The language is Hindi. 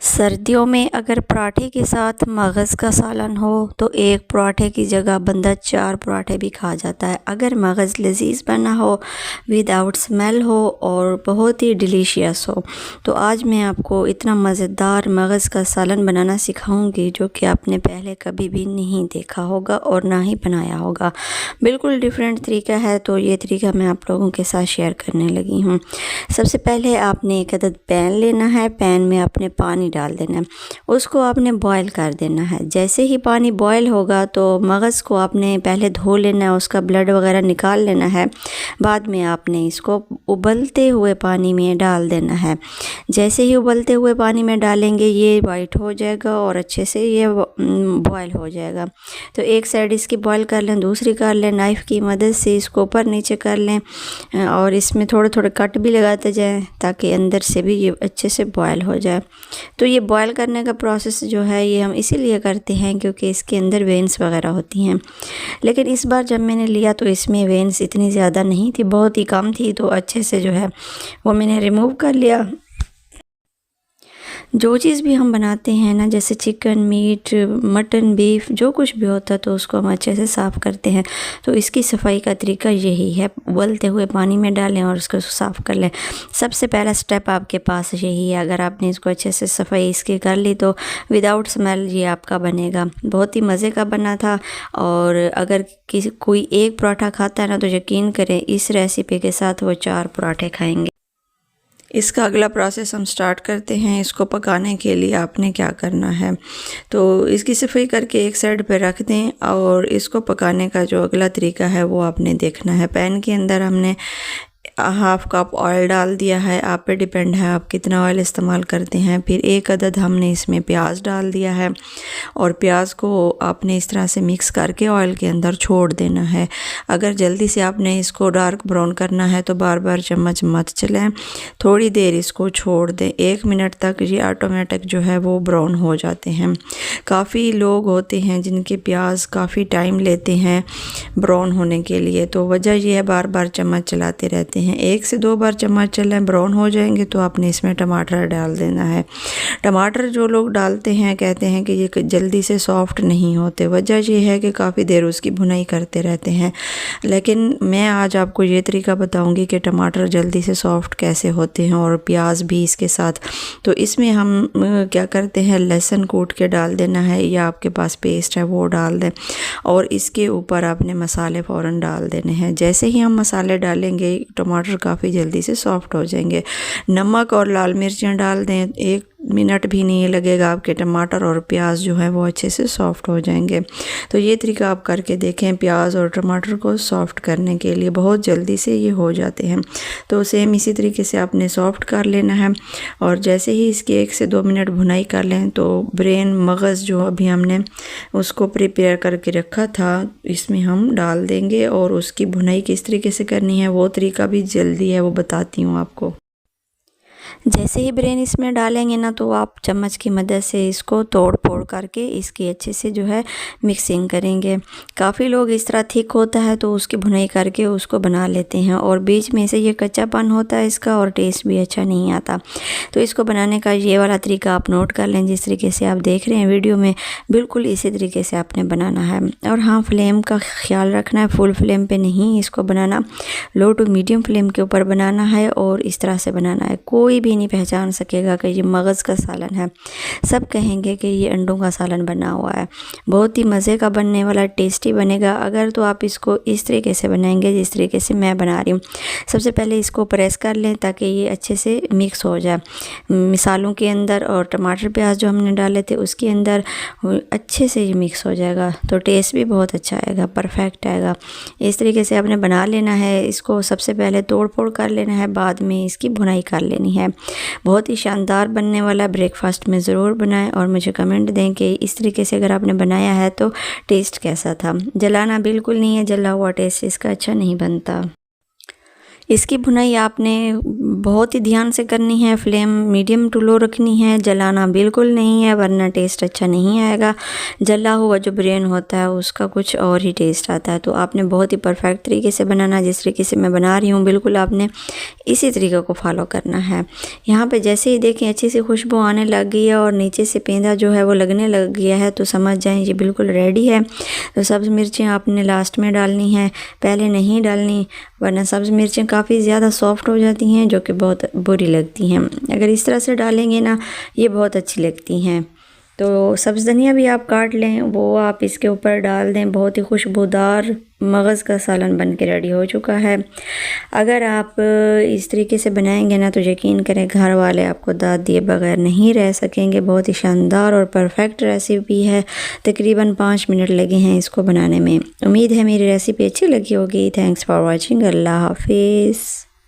सर्दियों में अगर पराठे के साथ मगज़ का सालन हो तो एक पराठे की जगह बंदा 4 पराठे भी खा जाता है। अगर मगज़ लजीज बना हो, विदाउट स्मेल हो और बहुत ही डिलीशियस हो, तो आज मैं आपको इतना मज़ेदार मगज़ का सालन बनाना सिखाऊंगी जो कि आपने पहले कभी भी नहीं देखा होगा और ना ही बनाया होगा। बिल्कुल डिफरेंट तरीका है, तो ये तरीका मैं आप लोगों के साथ शेयर करने लगी हूँ। सबसे पहले आपने एक अदद पैन लेना है। पैन में आपने पानी डाल देना है, उसको आपने बॉईल कर देना है। जैसे ही पानी बॉईल होगा तो मगज़ को आपने पहले धो लेना है, उसका ब्लड वगैरह निकाल लेना है। बाद में आपने इसको उबलते हुए पानी में डाल देना है। जैसे ही उबलते हुए पानी में डालेंगे ये वाइट हो जाएगा और अच्छे से ये बॉईल हो जाएगा। तो एक साइड इसकी बॉईल कर लें, दूसरी कर लें। नाइफ़ की मदद से इसको ऊपर नीचे कर लें और इसमें थोड़े थोड़े कट भी लगाते जाएं ताकि अंदर से भी ये अच्छे से बॉईल हो जाए। तो ये बॉईल करने का प्रोसेस जो है ये हम इसीलिए करते हैं क्योंकि इसके अंदर वेन्स वगैरह होती हैं। लेकिन इस बार जब मैंने लिया तो इसमें वेन्स इतनी ज़्यादा नहीं थी, बहुत ही कम थी, तो अच्छे से जो है वो मैंने रिमूव कर लिया। जो चीज़ भी हम बनाते हैं ना, जैसे चिकन, मीट, मटन, बीफ, जो कुछ भी होता है तो उसको हम अच्छे से साफ़ करते हैं। तो इसकी सफाई का तरीका यही है, उबलते हुए पानी में डालें और उसको साफ़ कर लें। सबसे पहला स्टेप आपके पास यही है। अगर आपने इसको अच्छे से सफाई इसकी कर ली तो विदाउट स्मेल ये आपका बनेगा। बहुत ही मज़े का बना था। और अगर किसी कोई एक पराठा खाता है ना तो यकीन करें इस रेसिपी के साथ वो 4 पराठे खाएंगे। इसका अगला प्रोसेस हम स्टार्ट करते हैं। इसको पकाने के लिए आपने क्या करना है, तो इसकी सफाई करके एक साइड पे रख दें और इसको पकाने का जो अगला तरीका है वो आपने देखना है। पैन के अंदर हमने हाफ़ कप ऑयल डाल दिया है। आप पे डिपेंड है आप कितना ऑयल इस्तेमाल करते हैं। फिर एक अदद हमने इसमें प्याज डाल दिया है और प्याज को आपने इस तरह से मिक्स करके ऑयल के अंदर छोड़ देना है। अगर जल्दी से आपने इसको डार्क ब्राउन करना है तो बार बार चम्मच मत चलाएं, थोड़ी देर इसको छोड़ दें। 1 मिनट तक ये ऑटोमेटिक जो है वो ब्राउन हो जाते हैं। काफ़ी लोग होते हैं जिनके प्याज काफ़ी टाइम लेते हैं ब्राउन होने के लिए, तो वजह यह है बार बार चम्मच चलाते रहते हैं। 1 से 2 बार चम्मच चलाएं, ब्राउन हो जाएंगे तो आपने इसमें टमाटर डाल देना है। टमाटर जो लोग डालते हैं कहते हैं कि ये जल्दी से सॉफ्ट नहीं होते, वजह ये है कि काफ़ी देर उसकी भुनाई करते रहते हैं। लेकिन मैं आज आपको ये तरीका बताऊंगी कि टमाटर जल्दी से सॉफ्ट कैसे होते हैं और प्याज भी इसके साथ। तो इसमें हम क्या करते हैं, लहसुन कूट के डाल देना है या आपके पास पेस्ट है वो डाल दें और इसके ऊपर आपने मसाले फ़ौरन डाल देने हैं। जैसे ही हम मसाले डालेंगे टमाटर काफ़ी जल्दी से सॉफ्ट हो जाएंगे। नमक और लाल मिर्चियाँ डाल दें, 1 मिनट भी नहीं लगेगा, आपके टमाटर और प्याज जो है वो अच्छे से सॉफ्ट हो जाएंगे। तो ये तरीका आप करके देखें, प्याज और टमाटर को सॉफ्ट करने के लिए बहुत जल्दी से ये हो जाते हैं। तो सेम इसी तरीके से आपने सॉफ्ट कर लेना है और जैसे ही इसकी 1 से 2 मिनट भुनाई कर लें तो ब्रेन, मगज़ जो अभी हमने उसको प्रिपेयर करके रखा था इसमें हम डाल देंगे और उसकी भुनाई किस तरीके से करनी है वो तरीका भी जल्दी है, वो बताती हूँ आपको। जैसे ही ब्रेन इसमें डालेंगे ना तो आप चम्मच की मदद से इसको तोड़ फोड़ करके इसकी अच्छे से जो है मिक्सिंग करेंगे। काफ़ी लोग इस तरह थिक होता है तो उसकी भुनाई करके उसको बना लेते हैं और बीच में से ये कच्चापन होता है इसका और टेस्ट भी अच्छा नहीं आता। तो इसको बनाने का ये वाला तरीका आप नोट कर लें, जिस तरीके से आप देख रहे हैं वीडियो में, बिल्कुल इसी तरीके से आपने बनाना है। और हाँ, फ्लेम का ख्याल रखना है, फुल फ्लेम पे नहीं इसको बनाना, लो टू मीडियम फ्लेम के ऊपर बनाना है और इस तरह से बनाना है। कोई भी नहीं पहचान सकेगा कि ये मगज़ का सालन है, सब कहेंगे कि ये अंडों का सालन बना हुआ है। बहुत ही मज़े का बनने वाला, टेस्टी बनेगा अगर तो आप इसको इस तरीके से बनाएंगे जिस तरीके से मैं बना रही हूँ। सबसे पहले इसको प्रेस कर लें ताकि ये अच्छे से मिक्स हो जाए मिसालों के अंदर, और टमाटर प्याज जो हमने डाले थे उसके अंदर अच्छे से ये मिक्स हो जाएगा तो टेस्ट भी बहुत अच्छा आएगा, परफेक्ट आएगा। इस तरीके से आपने बना लेना है। इसको सबसे पहले तोड़ फोड़ कर लेना है, बाद में इसकी भुनाई कर लेनी है। बहुत ही शानदार बनने वाला, ब्रेकफास्ट में ज़रूर बनाएं और मुझे कमेंट दें कि इस तरीके से अगर आपने बनाया है तो टेस्ट कैसा था। जलाना बिल्कुल नहीं है, जला हुआ टेस्ट इसका अच्छा नहीं बनता। इसकी भुनाई आपने बहुत ही ध्यान से करनी है, फ्लेम मीडियम टू लो रखनी है, जलाना बिल्कुल नहीं है वरना टेस्ट अच्छा नहीं आएगा। जला हुआ जो बिरयानी होता है उसका कुछ और ही टेस्ट आता है। तो आपने बहुत ही परफेक्ट तरीके से बनाना, जिस तरीके से मैं बना रही हूँ बिल्कुल आपने इसी तरीके को फॉलो करना है। यहाँ पे जैसे ही देखें अच्छी सी खुशबू आने लग गई है और नीचे से पेंदा जो है वो लगने लग गया है तो समझ जाएं ये बिल्कुल रेडी है। तो सब्ज़ मिर्चें आपने लास्ट में डालनी है, पहले नहीं डालनी वरना सब्ज़ मिर्चें काफ़ी ज़्यादा सॉफ्ट हो जाती हैं जो कि बहुत बुरी लगती हैं। अगर इस तरह से डालेंगे ना ये बहुत अच्छी लगती हैं। तो सब्ज़ धनिया भी आप काट लें, वो आप इसके ऊपर डाल दें। बहुत ही खुशबूदार मगज़ का सालन बन के रेडी हो चुका है। अगर आप इस तरीके से बनाएंगे ना तो यकीन करें घर वाले आपको दाद दिए बगैर नहीं रह सकेंगे। बहुत ही शानदार और परफेक्ट रेसिपी है। तकरीबन 5 मिनट लगे हैं इसको बनाने में। उम्मीद है मेरी रेसिपी अच्छी लगी होगी। Thanks for watching. अल्लाह हाफिज़।